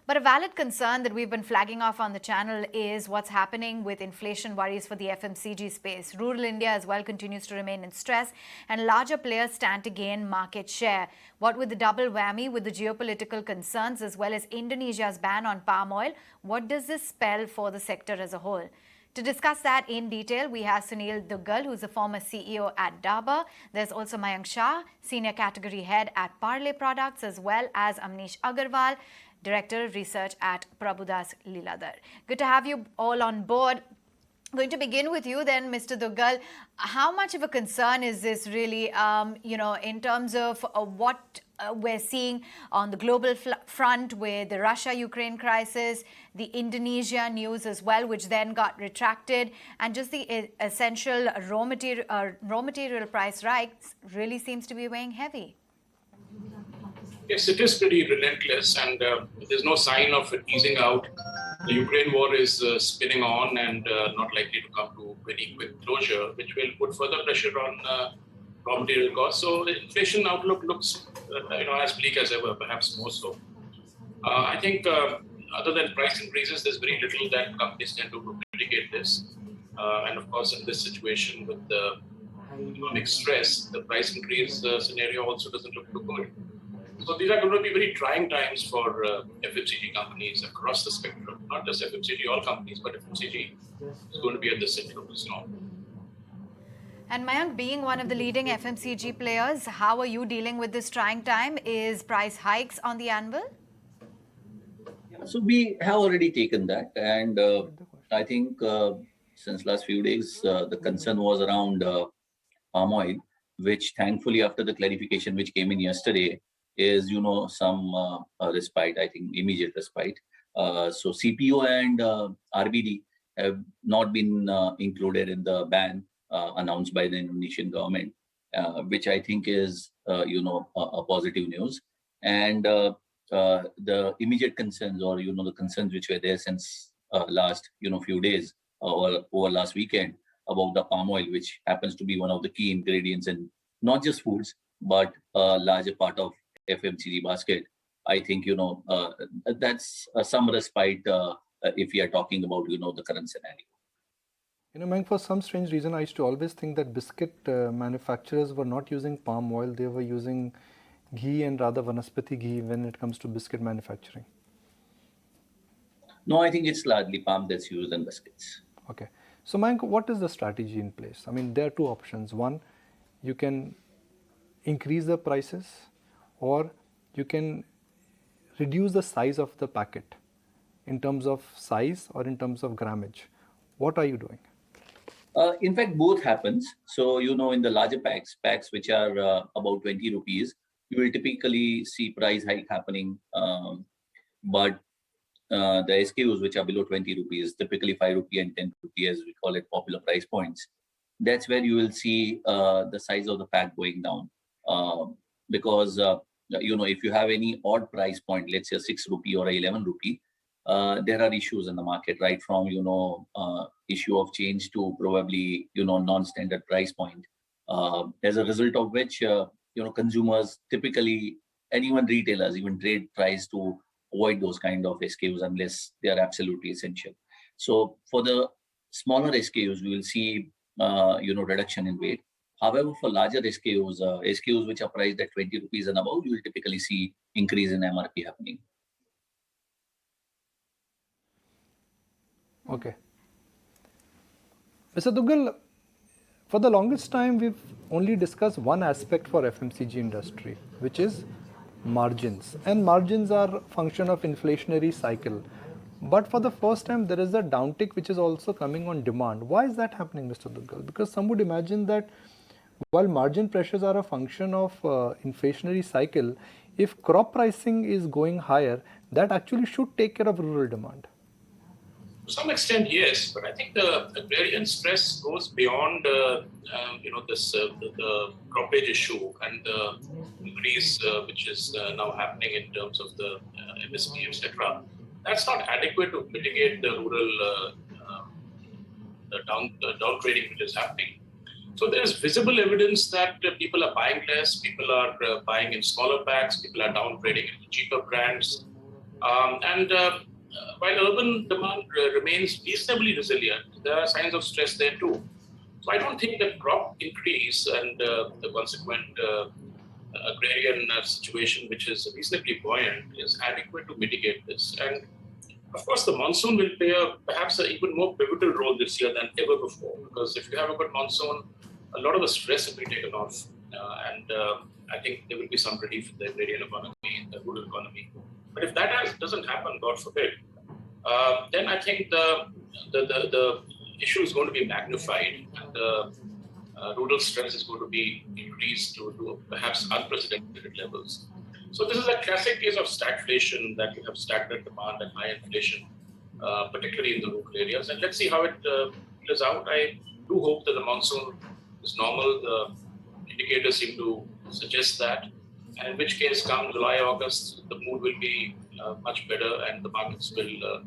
But a valid concern that we've been flagging off on the channel is what's happening with inflation worries for the FMCG space. Rural India as well continues to remain in stress, and larger players stand to gain market share. What with the double whammy with the geopolitical concerns as well as Indonesia's ban on palm oil, what does this spell for the sector as a whole? To discuss that in detail, we have Sunil Duggal, who's a former CEO at Dabur. There's also Mayank Shah, Senior Category Head at Parle Products, as well as Amnish Aggarwal, Director of Research at Prabhudas Lilladher. Good to have you all on board. Going to begin with you then, Mr. Duggal. How much of a concern is this really, in terms of what we're seeing on the global front with the Russia-Ukraine crisis, the Indonesia news as well, which then got retracted, and just the essential raw material price rise really seems to be weighing heavy? Yes, it is pretty relentless, and there's no sign of it easing out. The Ukraine war is spinning on and not likely to come to any quick closure, which will put further pressure on raw material costs. So the inflation outlook looks, as bleak as ever, perhaps more so. I think other than price increases, there's very little that companies can do to mitigate this. And of course, in this situation with the economic stress, the price increase scenario also doesn't look too good. So these are going to be very trying times for FMCG companies across the spectrum, not just FMCG, all companies, but FMCG is going to be at the center of the storm. And Mayank, being one of the leading FMCG players, how are you dealing with this trying time? Is price hikes on the anvil? So we have already taken that, and I think since last few days, the concern was around palm oil, which thankfully after the clarification which came in yesterday, is, some respite, I think immediate respite. So CPO and RBD have not been included in the ban announced by the Indonesian government, which I think is, a positive news. And the immediate concerns or, the concerns which were there since last, few days or over last weekend about the palm oil, which happens to be one of the key ingredients in not just foods, but a larger part of FMCG basket. I think, that's some respite if we are talking about, the current scenario. Mayank, for some strange reason, I used to always think that biscuit manufacturers were not using palm oil. They were using ghee and rather vanaspati ghee when it comes to biscuit manufacturing. No, I think it's largely palm that's used in biscuits. Okay. So Mayank, what is the strategy in place? I mean, there are two options. One, you can increase the prices, or you can reduce the size of the packet in terms of size or in terms of grammage. What are you doing? In fact, both happens. So, in the larger packs which are about 20 rupees, you will typically see price hike happening. But the SKUs which are below 20 rupees, typically 5 rupee and 10 rupee, as we call it, popular price points, that's where you will see the size of the pack going down. Because if you have any odd price point, let's say 6 rupee or 11 rupee, there are issues in the market, right from issue of change to probably non-standard price point. As a result of which consumers typically, and even retailers, even trade tries to avoid those kind of SKUs unless they are absolutely essential. So for the smaller SKUs, we will see reduction in weight. However, for larger SKUs, SKUs which are priced at 20 rupees and above, you will typically see increase in MRP happening. Okay. Mr. Duggal, for the longest time, we've only discussed one aspect for FMCG industry, which is margins. And margins are a function of inflationary cycle. But for the first time, there is a downtick which is also coming on demand. Why is that happening, Mr. Duggal? Because some would imagine that while margin pressures are a function of inflationary cycle, if crop pricing is going higher, that actually should take care of rural demand. To some extent, yes, but I think the agrarian stress goes beyond the croppage issue and the increase which is now happening in terms of the MSP, etc. That's not adequate to mitigate the rural the down trading which is happening. So there is visible evidence that people are buying less, people are buying in smaller packs, people are down trading into cheaper brands. And while urban demand remains reasonably resilient, there are signs of stress there too. So I don't think that crop increase and the consequent agrarian situation, which is reasonably buoyant, is adequate to mitigate this. And of course, the monsoon will play perhaps an even more pivotal role this year than ever before, because if you have a good monsoon, a lot of the stress will be taken off. And I think there will be some relief in the agrarian economy, the rural economy. But if that doesn't happen, God forbid, then I think the issue is going to be magnified, and the rural stress is going to be increased to perhaps unprecedented levels. So this is a classic case of stagflation, that you have stagnant demand and high inflation, particularly in the rural areas. And let's see how it plays out. I do hope that the monsoon is normal. The indicators seem to suggest that. And in which case, come July, August, the mood will be much better and the markets will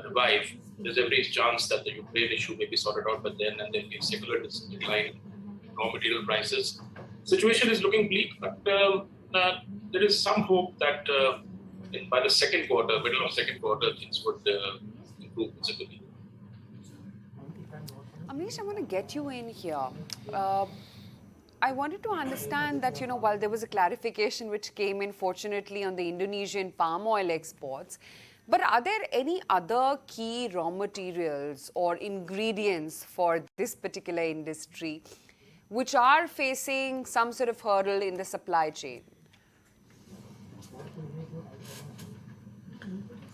revive. There's every chance that the Ukraine issue may be sorted out by then, and there'll be a secular decline in raw material prices. Situation is looking bleak, but there is some hope that by the second quarter, middle of second quarter, things would improve considerably. Amnish, I want to get you in here. I wanted to understand that, while there was a clarification which came in, fortunately, on the Indonesian palm oil exports, but are there any other key raw materials or ingredients for this particular industry which are facing some sort of hurdle in the supply chain?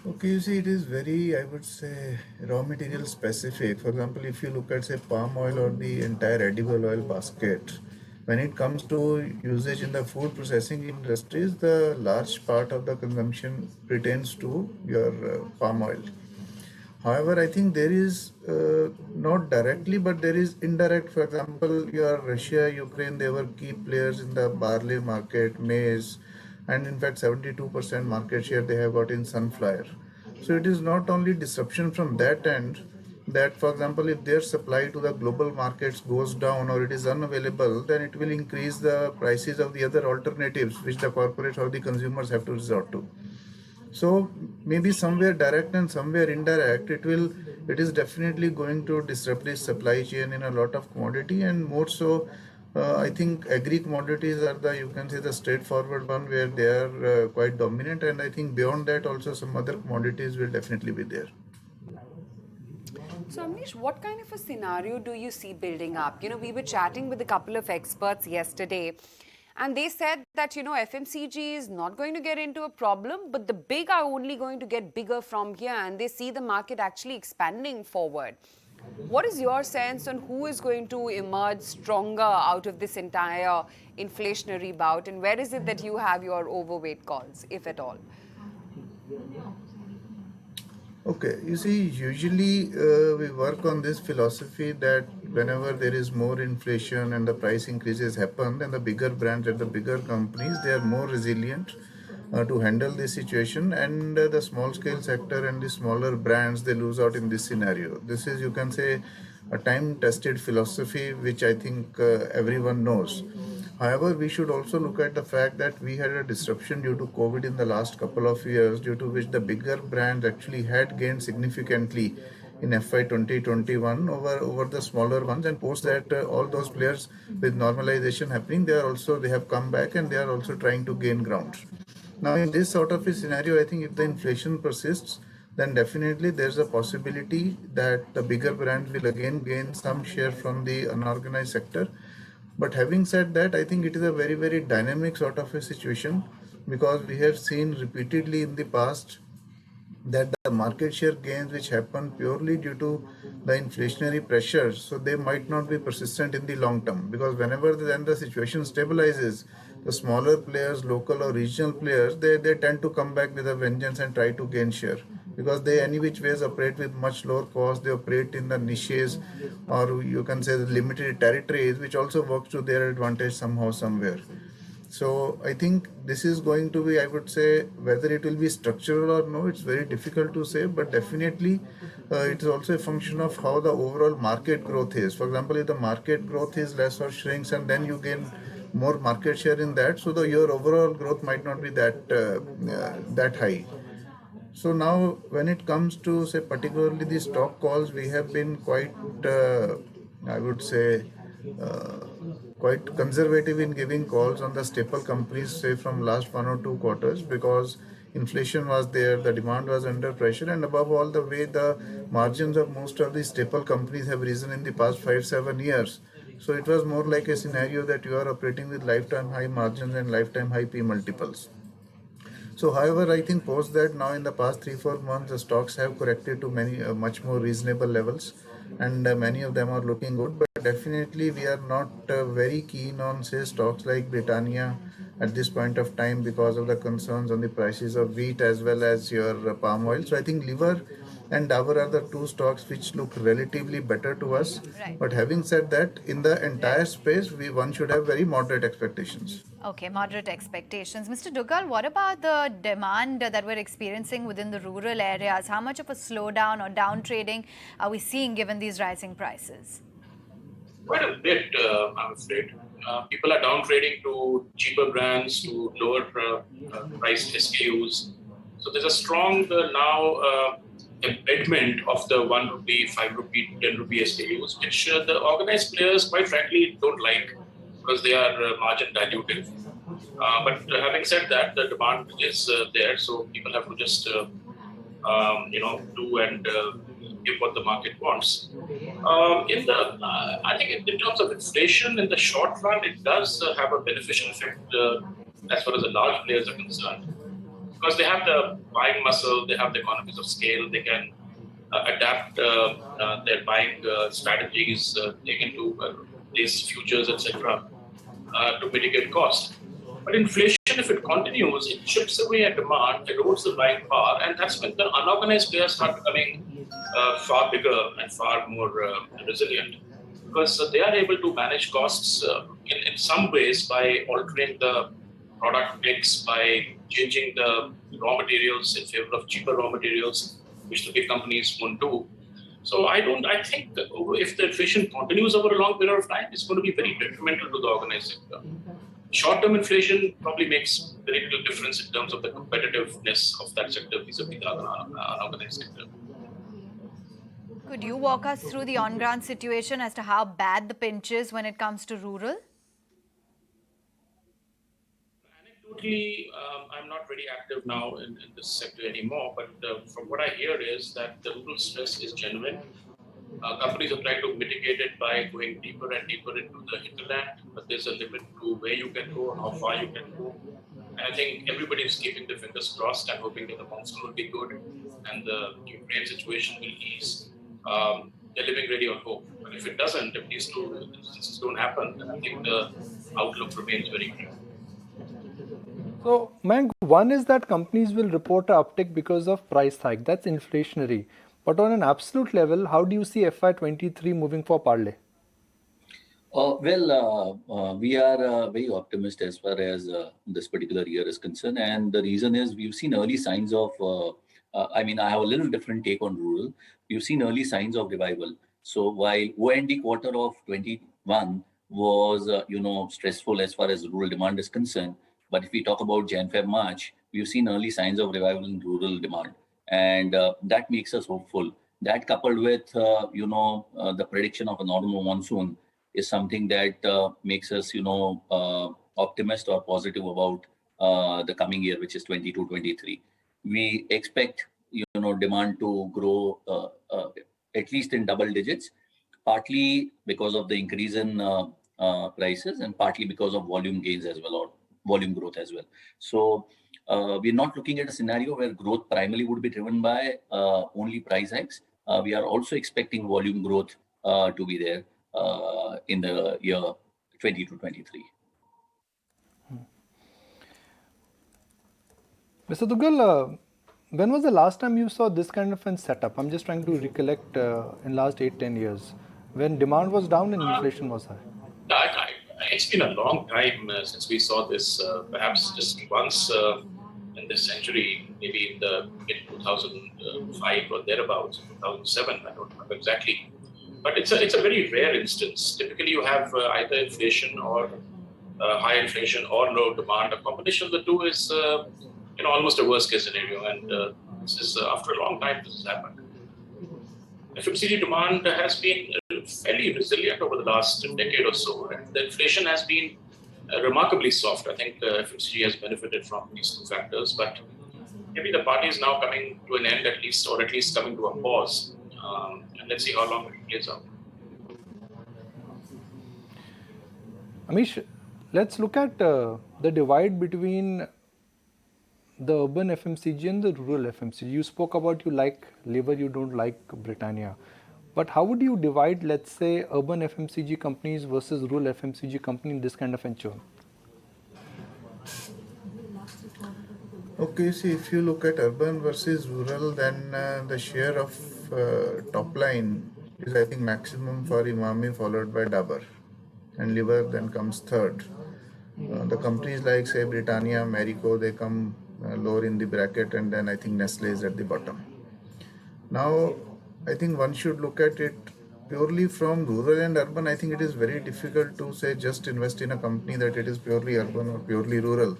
Okay, you see, it is very, I would say, raw material specific. For example, if you look at, say, palm oil or the entire edible oil basket, when it comes to usage in the food processing industries, the large part of the consumption pertains to your palm oil. However, I think there is not directly, but there is indirect. For example, your Russia, Ukraine, they were key players in the barley market, maize, and in fact 72% market share they have got in sunflower. So it is not only disruption from that end, that for example if their supply to the global markets goes down or it is unavailable, then it will increase the prices of the other alternatives which the corporates or the consumers have to resort to. So maybe somewhere direct and somewhere indirect, it is definitely going to disrupt the supply chain in a lot of commodity, and more so I think agri commodities are the straightforward one where they are quite dominant, and I think beyond that also some other commodities will definitely be there. So, Amnish, what kind of a scenario do you see building up? We were chatting with a couple of experts yesterday, and they said that, FMCG is not going to get into a problem, but the big are only going to get bigger from here, and they see the market actually expanding forward. What is your sense on who is going to emerge stronger out of this entire inflationary bout, and where is it that you have your overweight calls, if at all? Okay, you see, usually we work on this philosophy that whenever there is more inflation and the price increases happen, then the bigger brands and the bigger companies, they are more resilient to handle this situation, and the small scale sector and the smaller brands, they lose out in this scenario. This is, you can say, a time tested philosophy which I think everyone knows. However, we should also look at the fact that we had a disruption due to COVID in the last couple of years, due to which the bigger brands actually had gained significantly in FY 2021 over the smaller ones, and post that all those players with normalization happening, they have come back and they are also trying to gain ground. Now in this sort of a scenario, I think if the inflation persists, then definitely there's a possibility that the bigger brands will again gain some share from the unorganized sector. But having said that, I think it is a very, very dynamic sort of a situation, because we have seen repeatedly in the past that the market share gains which happen purely due to the inflationary pressures, so they might not be persistent in the long term, because whenever then the situation stabilizes, the smaller players, local or regional players, they tend to come back with a vengeance and try to gain share, because they any which ways operate with much lower cost. They operate in the niches, or you can say the limited territories, which also works to their advantage somehow, somewhere. So I think this is going to be, I would say, whether it will be structural or no, it's very difficult to say, but definitely it is also a function of how the overall market growth is. For example, if the market growth is less or shrinks and then you gain more market share in that, so your overall growth might not be that high. So now when it comes to say particularly the stock calls, we have been quite, I would say, uh, quite conservative in giving calls on the staple companies, say from last 1 or 2 quarters, because inflation was there, the demand was under pressure, and above all, the way the margins of most of the staple companies have risen in the past 5-7 years. So it was more like a scenario that you are operating with lifetime high margins and lifetime high P multiples. So, however, I think post that now in the past 3-4 months, the stocks have corrected to many much more reasonable levels, and many of them are looking good. But definitely, we are not very keen on say stocks like Britannia at this point of time because of the concerns on the prices of wheat as well as your palm oil. So, I think liver and Dabur are the two stocks which look relatively better to us. Right. But having said that, in the entire space, one should have very moderate expectations. Okay, moderate expectations. Mr. Duggal, what about the demand that we're experiencing within the rural areas? How much of a slowdown or down trading are we seeing given these rising prices? Quite a bit, I'm afraid. People are down trading to cheaper brands, to lower priced SKUs. So there's a strong now embedment of the 1 rupee, 5 rupee, 10 rupee SKUs, which the organized players, quite frankly, don't like because they are margin dilutive. But having said that, the demand is there, so people have to just do and give what the market wants. I think in terms of inflation, in the short run, it does have a beneficial effect as far as the large players are concerned, because they have the buying muscle, they have the economies of scale, they can adapt their buying strategies, take into these futures, etc., to mitigate cost. But inflation, if it continues, it chips away at demand, erodes the buying power, and that's when the unorganized players start becoming far bigger and far more resilient, because they are able to manage costs in some ways by altering the product mix, by changing the raw materials in favor of cheaper raw materials, which the big companies won't do. So I think that if the inflation continues over a long period of time, it's going to be very detrimental to the organized sector. Short-term inflation probably makes very little difference in terms of the competitiveness of that sector vis-a-vis the unorganized sector. Could you walk us through the on-ground situation as to how bad the pinch is when it comes to rural? Anecdotally, I'm not very active now in this sector anymore, but from what I hear is that the rural stress is genuine. Companies are trying to mitigate it by going deeper and deeper into the hinterland, but there's a limit to where you can go, how far you can go. And I think everybody is keeping their fingers crossed and hoping that the monsoon will be good and the Ukraine situation will ease. They're living really on hope. But if it doesn't, if these two instances don't happen, then I think the outlook remains very grim. So, Mayank, one is that companies will report an uptick because of price hike. That's inflationary. But on an absolute level, how do you see FY23 moving for Parle? We are very optimistic as far as this particular year is concerned. And the reason is we've seen early signs of, I have a little different take on rural. We've seen early signs of revival. So while O&D quarter of 21 was, stressful as far as rural demand is concerned, but if we talk about Jan, Feb, March, we've seen early signs of revival in rural demand. And that makes us hopeful. That coupled with, the prediction of a normal monsoon is something that makes us, optimistic or positive about the coming year, which is 22-23. We expect, demand to grow at least in double digits, partly because of the increase in prices and partly because of volume gains as well, or volume growth as well. So we're not looking at a scenario where growth primarily would be driven by only price hikes. We are also expecting volume growth to be there in the year 2022-23. Mr. Duggal, when was the last time you saw this kind of a setup? I'm just trying to recollect in last 8-10 years when demand was down and inflation was high. It's been a long time since we saw this, perhaps just once in this century, maybe in the mid-2005 or thereabouts, 2007, I don't remember exactly. But it's a very rare instance. Typically, you have either inflation or high inflation or low demand. A combination of the two is almost a worst case scenario. And This is after a long time this has happened. FMCG demand has been fairly resilient over the last decade or so, and the inflation has been remarkably soft. I think FMCG has benefited from these two factors, but maybe the party is now coming to an end at least, or at least coming to a pause. And let's see how long it plays out. Amish, let's look at the divide between the urban FMCG and the rural FMCG. You spoke about you like Labour, you don't like Britannia. But how would you divide, let's say, urban FMCG companies versus rural FMCG company in this kind of venture? Okay, see, if you look at urban versus rural, then the share of top line is, I think, maximum for Imami, followed by Dabur, and liver then comes third. The companies like, say, Britannia, Marico, they come lower in the bracket, and then I think Nestle is at the bottom. Now, I think one should look at it purely from rural and urban. I think it is very difficult to say just invest in a company that it is purely urban or purely rural.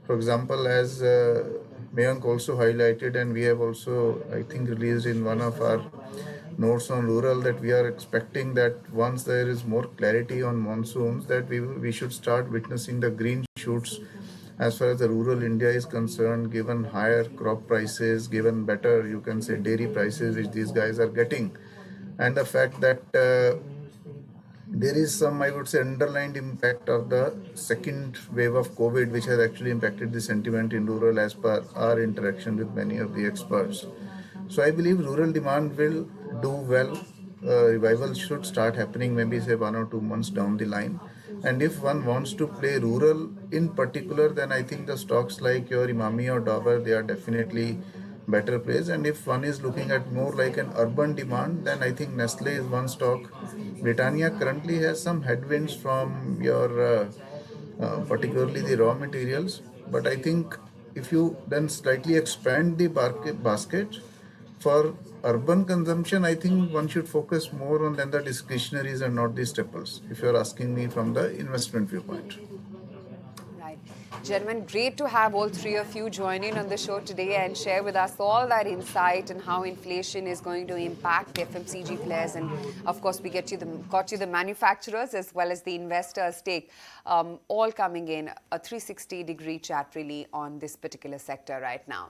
For example, as Mayank also highlighted, and we have also, I think, released in one of our notes on rural, that we are expecting that once there is more clarity on monsoons, that we should start witnessing the green shoots as far as the rural India is concerned, given higher crop prices, given better, you can say, dairy prices which these guys are getting, and the fact that there is some, I would say, underlined impact of the second wave of COVID, which has actually impacted the sentiment in rural as per our interaction with many of the experts. So I believe rural demand will do well. Revival should start happening maybe say 1 or 2 months down the line. And if one wants to play rural in particular, then I think the stocks like your Imami or Dabur, they are definitely better place. And if one is looking at more like an urban demand, then I think Nestle is one stock. Britannia currently has some headwinds from your particularly the raw materials, but I think if you then slightly expand the basket for urban consumption, I think one should focus more on than the discretionaries and not the staples, if you're asking me from the investment viewpoint. Right. Gentlemen, great to have all three of you join in on the show today and share with us all that insight and how inflation is going to impact FMCG players. And of course, we got you the manufacturers as well as the investors' take, all coming in a 360-degree chat really on this particular sector right now.